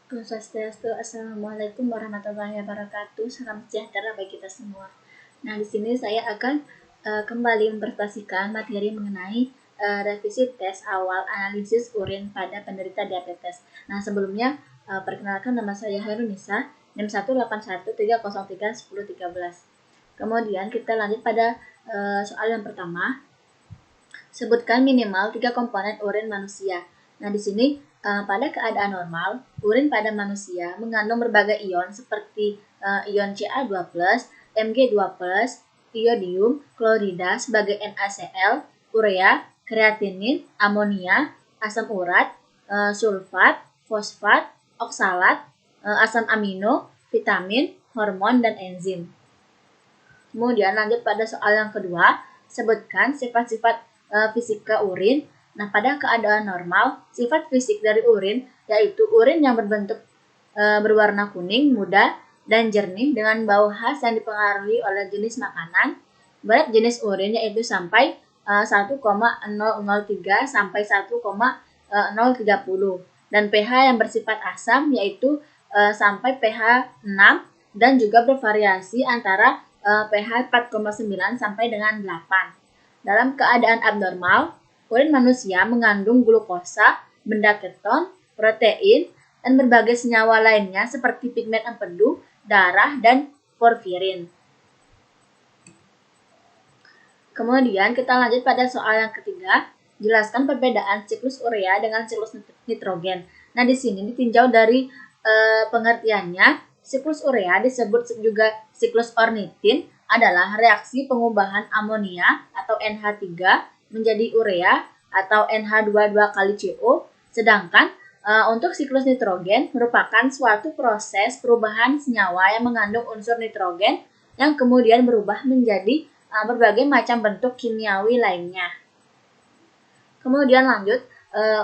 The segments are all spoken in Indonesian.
Om Swastiastu, Assalamualaikum warahmatullahi wabarakatuh. Salam sejahtera bagi kita semua. Nah, di sini saya akan kembali mempresentasikan materi mengenai revisi tes awal analisis urin pada penderita diabetes. Nah, sebelumnya perkenalkan, nama saya Hairunisa, NIM 18130310313. Kemudian kita lanjut pada soal yang pertama. Sebutkan minimal 3 komponen urin manusia. Nah, di sini pada keadaan normal, urin pada manusia mengandung berbagai ion seperti ion Ca2+, Mg2+, iodium, klorida sebagai NaCl, urea, kreatinin, amonia, asam urat, sulfat, fosfat, oksalat, asam amino, vitamin, hormon, dan enzim. Kemudian lanjut pada soal yang kedua, sebutkan sifat-sifat fisika urin. Nah, pada keadaan normal, sifat fisik dari urin yaitu urin yang berbentuk berwarna kuning, muda, dan jernih dengan bau khas yang dipengaruhi oleh jenis makanan. Berat jenis urin yaitu sampai 1,003 sampai 1,030 dan pH yang bersifat asam yaitu sampai pH 6 dan juga bervariasi antara pH 4,9 sampai dengan 8. Dalam keadaan abnormal, urin manusia mengandung glukosa, benda keton, protein, dan berbagai senyawa lainnya seperti pigmen empedu, darah, dan porfirin. Kemudian kita lanjut pada soal yang ketiga, jelaskan perbedaan siklus urea dengan siklus nitrogen. Nah, di sini ditinjau dari pengertiannya, siklus urea disebut juga siklus ornitin adalah reaksi pengubahan amonia atau NH3 menjadi urea atau NH22 kali CO, sedangkan untuk siklus nitrogen merupakan suatu proses perubahan senyawa yang mengandung unsur nitrogen yang kemudian berubah menjadi berbagai macam bentuk kimiawi lainnya. Kemudian lanjut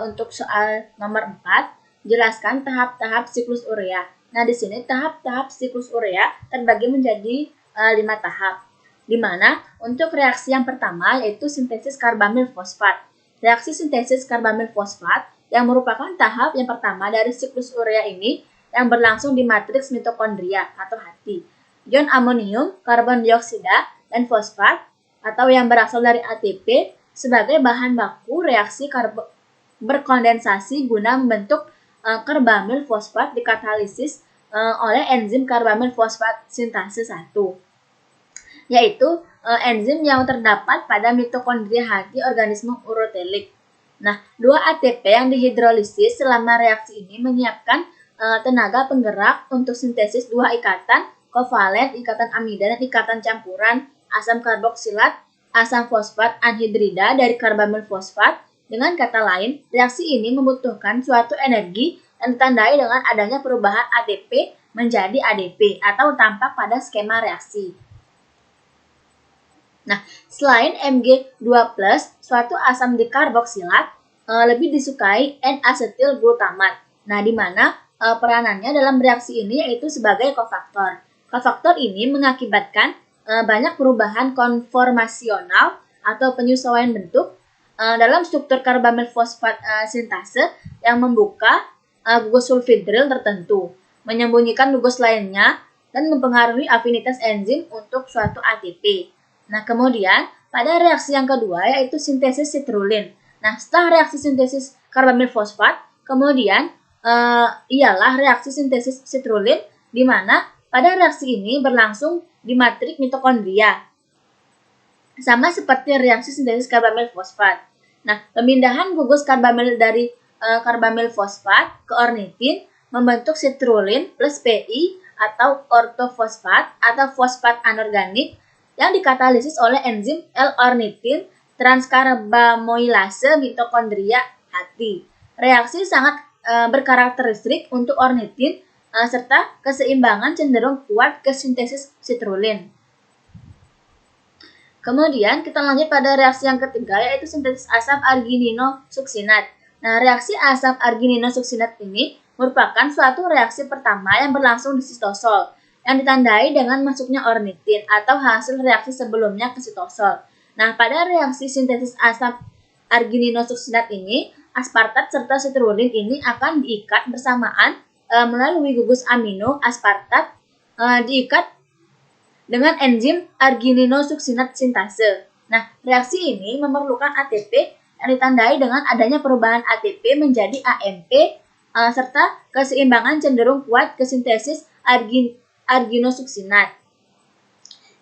untuk soal nomor 4, jelaskan tahap-tahap siklus urea. Nah, di sini tahap-tahap siklus urea terbagi menjadi 5 tahap, di mana untuk reaksi yang pertama yaitu sintesis karbamil fosfat. Reaksi sintesis karbamil fosfat yang merupakan tahap yang pertama dari siklus urea ini yang berlangsung di matriks mitokondria atau hati. Ion amonium, karbon dioksida, dan fosfat atau yang berasal dari ATP sebagai bahan baku reaksi berkondensasi guna membentuk karbamil fosfat dikatalisis oleh enzim karbamil fosfat sintase 1, yaitu enzim yang terdapat pada mitokondria hati organisme urotelik. Nah, 2 ATP yang dihidrolisis selama reaksi ini menyiapkan tenaga penggerak untuk sintesis 2 ikatan kovalen, ikatan amida, dan ikatan campuran asam karboksilat, asam fosfat anhidrida dari karbamil fosfat. Dengan kata lain, reaksi ini membutuhkan suatu energi dan ditandai dengan adanya perubahan ATP menjadi ADP atau tampak pada skema reaksi. Nah, selain Mg2+, suatu asam dikarboksilat lebih disukai N-asetil glutamat. Nah, di mana peranannya dalam reaksi ini yaitu sebagai kofaktor. Kofaktor ini mengakibatkan banyak perubahan konformasional atau penyesuaian bentuk dalam struktur karbamil fosfat sintase yang membuka gugus sulfidril tertentu, menyembunyikan gugus lainnya, dan mempengaruhi afinitas enzim untuk suatu ATP. Nah, kemudian pada reaksi yang kedua yaitu sintesis sitrulin. Nah, setelah reaksi sintesis karbamil fosfat, kemudian ialah reaksi sintesis sitrulin di mana pada reaksi ini berlangsung di matrik mitokondria. Sama seperti reaksi sintesis karbamil fosfat. Nah, pemindahan gugus karbamil dari karbamil fosfat ke ornitin membentuk sitrulin plus PI atau ortofosfat atau fosfat anorganik yang dikatalisis oleh enzim L-ornitin transkarbamoilase mitokondria hati. Reaksi sangat berkarakteristik untuk ornitin serta keseimbangan cenderung kuat ke sintesis sitrulin. Kemudian kita lanjut pada reaksi yang ketiga yaitu sintesis asam argininosuksinat. Nah, reaksi asam argininosuksinat ini merupakan suatu reaksi pertama yang berlangsung di sitosol yang ditandai dengan masuknya ornitin atau hasil reaksi sebelumnya ke sitosol. Nah, pada reaksi sintesis asam argininosuksinat ini, aspartat serta sitrulin ini akan diikat bersamaan melalui gugus amino aspartat diikat dengan enzim argininosuksinat sintase. Nah, reaksi ini memerlukan ATP yang ditandai dengan adanya perubahan ATP menjadi AMP serta keseimbangan cenderung kuat ke sintesis arginosuksinat.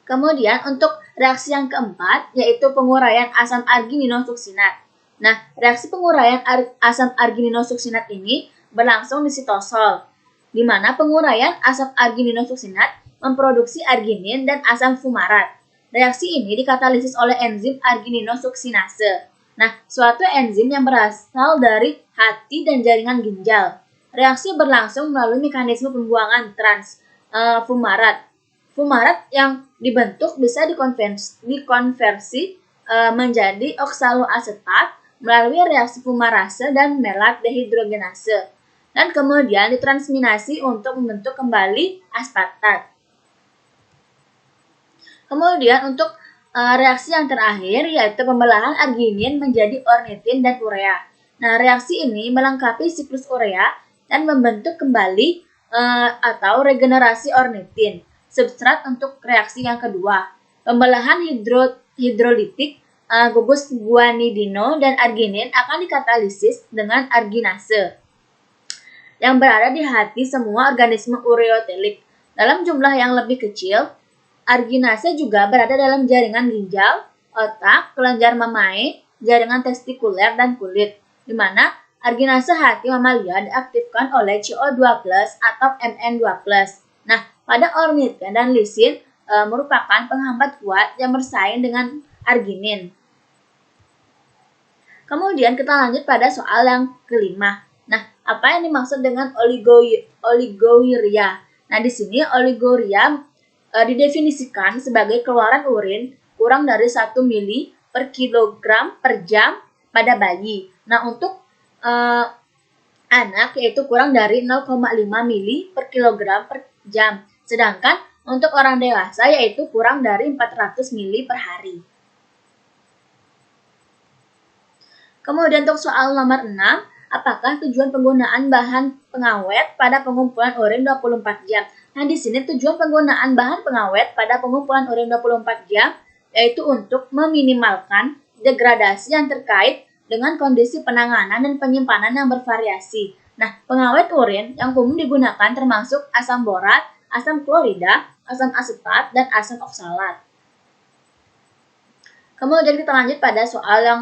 Kemudian untuk reaksi yang keempat yaitu penguraian asam argininosuksinat. Nah, reaksi penguraian asam argininosuksinat ini berlangsung di sitosol, di mana penguraian asam argininosuksinat memproduksi arginin dan asam fumarat. Reaksi ini dikatalisis oleh enzim argininosuksinase. Nah, suatu enzim yang berasal dari hati dan jaringan ginjal. Reaksi berlangsung melalui mekanisme pembuangan fumarat. Fumarat yang dibentuk bisa dikonversi menjadi oksaloasetat melalui reaksi fumarase dan melat dehidrogenase, dan kemudian ditransminasi untuk membentuk kembali aspartat. Kemudian untuk reaksi yang terakhir yaitu pembelahan arginin menjadi ornitin dan urea. Nah, reaksi ini melengkapi siklus urea dan membentuk kembali atau regenerasi ornitin, substrat untuk reaksi yang kedua. Pembelahan hidrolitik gugus guanidino dan arginin akan dikatalisis dengan arginase yang berada di hati semua organisme ureotelik. Dalam jumlah yang lebih kecil, arginase juga berada dalam jaringan ginjal, otak, kelenjar mamae, jaringan testikuler, dan kulit, di mana arginase hati mamalia diaktifkan oleh CO2+ atau Mn2+. Nah, pada ornitin dan lisin merupakan penghambat kuat yang bersaing dengan arginin. Kemudian kita lanjut pada soal yang kelima. Nah, apa yang dimaksud dengan oliguria? Nah, di sini oliguria didefinisikan sebagai keluaran urin kurang dari 1 mili per kilogram per jam pada bayi. Nah, untuk anak yaitu kurang dari 0,5 mili per kilogram per jam. Sedangkan untuk orang dewasa yaitu kurang dari 400 mili per hari. Kemudian untuk soal nomor 6, apakah tujuan penggunaan bahan pengawet pada pengumpulan urin 24 jam? Nah, di sini tujuan penggunaan bahan pengawet pada pengumpulan urin 24 jam yaitu untuk meminimalkan degradasi yang terkait dengan kondisi penanganan dan penyimpanan yang bervariasi. Nah, pengawet urin yang umum digunakan termasuk asam borat, asam klorida, asam asetat, dan asam oksalat. Kemudian kita lanjut pada soal yang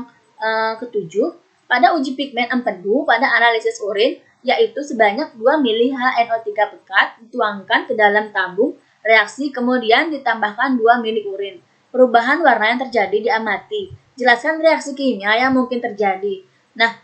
ketujuh. Pada uji pigmen empedu pada analisis urin, yaitu sebanyak 2 mili HNO3 pekat dituangkan ke dalam tabung reaksi kemudian ditambahkan 2 mili urin. Perubahan warna yang terjadi diamati. Jelaskan reaksi kimia yang mungkin terjadi. Nah,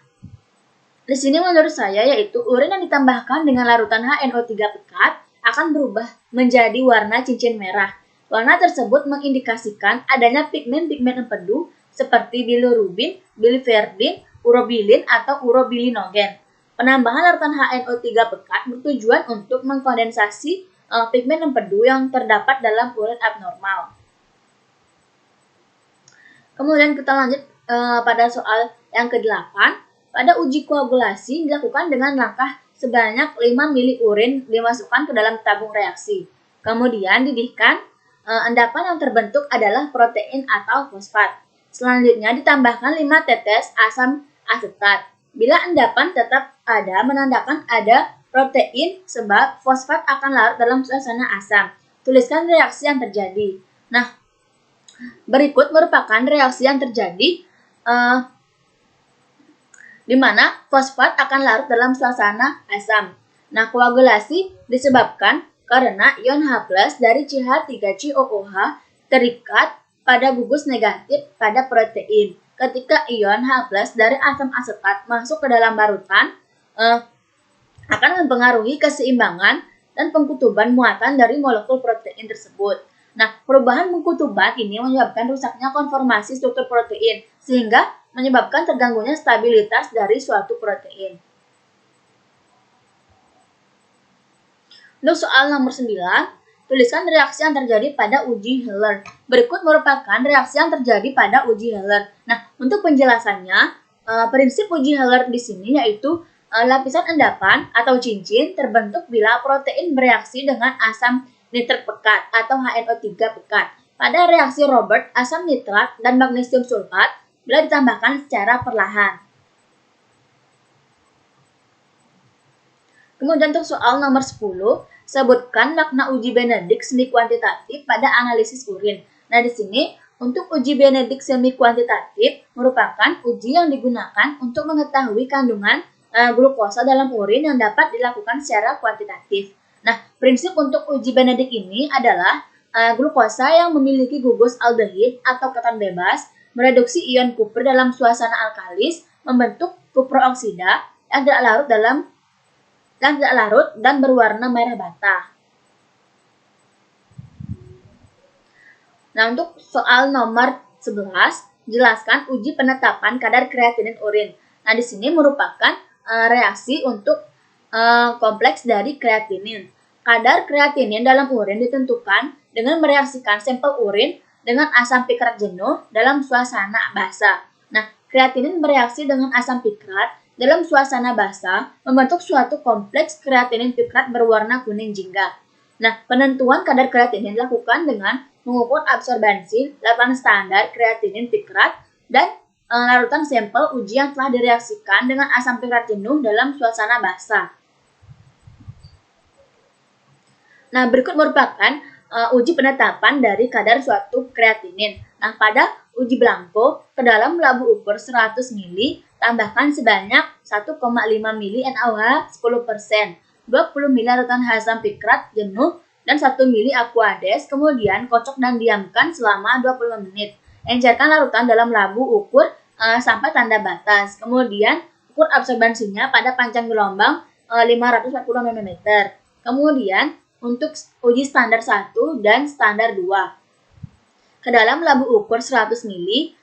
di sini menurut saya yaitu urin yang ditambahkan dengan larutan HNO3 pekat akan berubah menjadi warna cincin merah. Warna tersebut mengindikasikan adanya pigmen-pigmen empedu seperti bilirubin, biliverdin, urobilin, atau urobilinogen. Penambahan larutan HNO3 pekat bertujuan untuk mengkondensasi pigmen empedu yang terdapat dalam urin abnormal. Kemudian kita lanjut pada soal yang ke-8. Pada uji koagulasi dilakukan dengan langkah sebanyak 5 mili urin dimasukkan ke dalam tabung reaksi. Kemudian didihkan, endapan yang terbentuk adalah protein atau fosfat. Selanjutnya ditambahkan 5 tetes asam asetat. Bila endapan tetap ada, menandakan ada protein sebab fosfat akan larut dalam suasana asam. Tuliskan reaksi yang terjadi. Nah, berikut merupakan reaksi yang terjadi di mana fosfat akan larut dalam suasana asam. Nah, koagulasi disebabkan karena ion H+ dari CH3COOH terikat pada gugus negatif pada protein. Ketika ion H+ dari asam asetat masuk ke dalam larutan, akan mempengaruhi keseimbangan dan pengkutuban muatan dari molekul protein tersebut. Nah, perubahan pengkutuban ini menyebabkan rusaknya konformasi struktur protein, sehingga menyebabkan terganggunya stabilitas dari suatu protein. Untuk soal nomor 9, tuliskan reaksi yang terjadi pada uji Heller. Berikut merupakan reaksi yang terjadi pada uji Heller. Nah, untuk penjelasannya, prinsip uji Heller di sini yaitu Lapisan endapan atau cincin terbentuk bila protein bereaksi dengan asam nitrat pekat atau HNO3 pekat. Pada reaksi Robert, asam nitrat dan magnesium sulfat bila ditambahkan secara perlahan. Kemudian untuk soal nomor 10, sebutkan makna uji Benedict semi kuantitatif pada analisis urin. Nah, di sini untuk uji Benedict semi kuantitatif merupakan uji yang digunakan untuk mengetahui kandungan glukosa dalam urin yang dapat dilakukan secara kuantitatif. Nah, prinsip untuk uji Benedict ini adalah glukosa yang memiliki gugus aldehid atau keton bebas mereduksi ion kuper dalam suasana alkalis membentuk kuperoksida yang tidak larut dan berwarna merah bata. Nah, untuk soal nomor 11, jelaskan uji penetapan kadar kreatinin urin. Nah, di sini merupakan reaksi untuk kompleks dari kreatinin. Kadar kreatinin dalam urin ditentukan dengan mereaksikan sampel urin dengan asam pikrat jenuh dalam suasana basah. Nah, kreatinin bereaksi dengan asam pikrat dalam suasana basah membentuk suatu kompleks kreatinin pikrat berwarna kuning jingga. Nah, penentuan kadar kreatinin dilakukan dengan mengukur absorbansi larutan standar kreatinin pikrat dan larutan sampel uji yang telah direaksikan dengan asam pikrat jenuh dalam suasana basah. Nah, berikut merupakan uji penetapan dari kadar suatu kreatinin. Nah, pada uji Blanco, ke dalam labu ukur 100 ml, tambahkan sebanyak 1,5 ml NaOH 10%, 20 ml larutan asam pikrat jenuh, dan 1 ml aquades, kemudian kocok dan diamkan selama 25 menit. Encerkan larutan dalam labu ukur sampai tanda batas. Kemudian ukur absorbansinya pada panjang gelombang 540 nanometer. Kemudian untuk uji standar 1 dan standar 2. Ke dalam labu ukur 100 ml,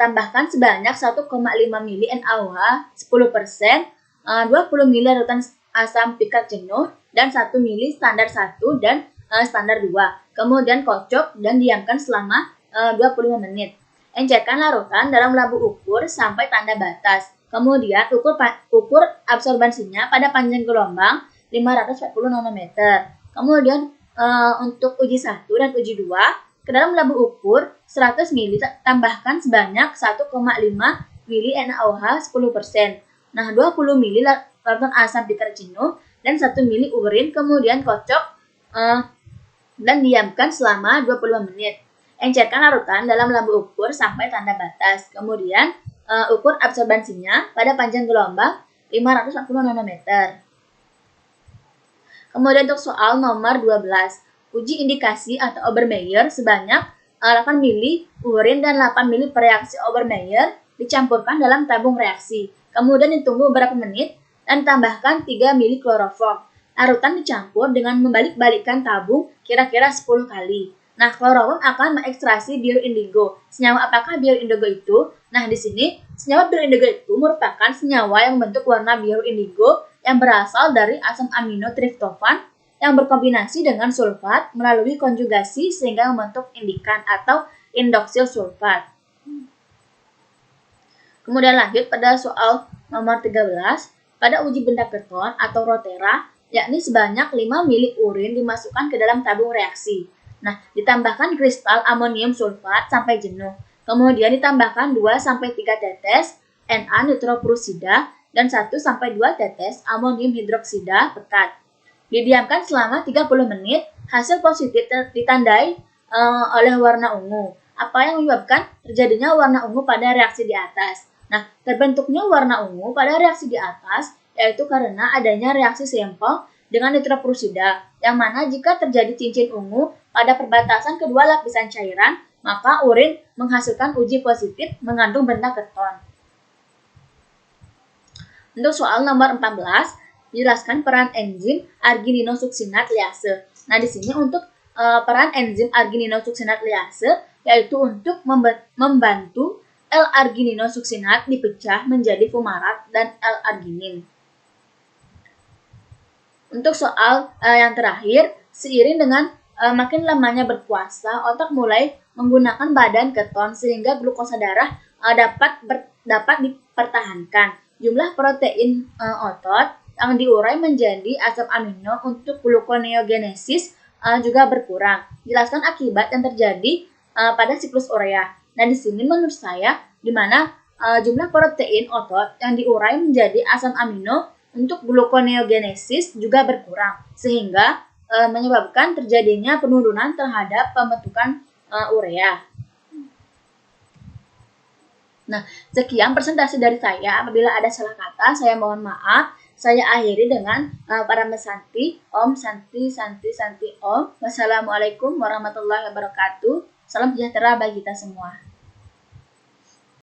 tambahkan sebanyak 1,5 ml NaOH 10%, 20 ml larutan asam pikrat jenuh, dan 1 ml standar 1 dan standar 2. Kemudian kocok dan diamkan selama 25 menit. Encerkan larutan dalam labu ukur sampai tanda batas. Kemudian ukur absorbansinya pada panjang gelombang 540 nanometer. Kemudian untuk uji 1 dan uji 2, ke dalam labu ukur 100 ml tambahkan sebanyak 1,5 ml NaOH 10%. Nah, 20 ml larutan asam pikrat jenuh dan 1 ml urin, kemudian kocok dan diamkan selama 25 menit. Encerkan larutan dalam labu ukur sampai tanda batas. Kemudian ukur absorbansinya pada panjang gelombang 540 nanometer. Kemudian untuk soal nomor 12, uji indikasi atau Obermeyer sebanyak 8 ml urin dan 8 ml reaksi Obermeyer dicampurkan dalam tabung reaksi. Kemudian ditunggu beberapa menit dan tambahkan 3 ml kloroform. Larutan dicampur dengan membalik-balikkan tabung kira-kira 10 kali. Nah, kloroform akan mengekstraksi bioindigo. Senyawa apakah bioindigo itu? Nah, di sini senyawa bioindigo itu merupakan senyawa yang membentuk warna biru indigo yang berasal dari asam amino triptofan yang berkombinasi dengan sulfat melalui konjugasi sehingga membentuk indikan atau indoksil sulfat. Kemudian lanjut pada soal nomor 13, pada uji benda keton atau rotera, yakni sebanyak 5 ml urin dimasukkan ke dalam tabung reaksi. Nah, ditambahkan kristal amonium sulfat sampai jenuh. Kemudian ditambahkan 2-3 tetes Na nitropurusida dan 1-2 tetes amonium hidroksida pekat. Didiamkan selama 30 menit, hasil positif ditandai oleh warna ungu. Apa yang menyebabkan terjadinya warna ungu pada reaksi di atas? Nah, terbentuknya warna ungu pada reaksi di atas yaitu karena adanya reaksi sampel dengan nitropurusida, yang mana jika terjadi cincin ungu pada perbatasan kedua lapisan cairan, maka urin menghasilkan uji positif mengandung benda keton. Untuk soal nomor 14, jelaskan peran enzim argininosuksinat liase. Nah, di sini untuk peran enzim argininosuksinat liase yaitu untuk membantu L-argininosuksinat dipecah menjadi fumarat dan L-arginin. Untuk soal yang terakhir, seiring dengan makin lamanya berpuasa, otak mulai menggunakan badan keton sehingga glukosa darah dapat dipertahankan. jumlah protein otot yang diurai menjadi asam amino untuk gluconeogenesis juga berkurang. Jelaskan akibat yang terjadi pada siklus urea. Nah, di sini menurut saya di mana jumlah protein otot yang diurai menjadi asam amino untuk gluconeogenesis juga berkurang, sehingga menyebabkan terjadinya penurunan terhadap pembentukan urea. Nah, sekian presentasi dari saya. Apabila ada salah kata, saya mohon maaf. Saya akhiri dengan para mesanti. Om Santi Santi Santi Om. Wassalamualaikum warahmatullahi wabarakatuh. Salam sejahtera bagi kita semua.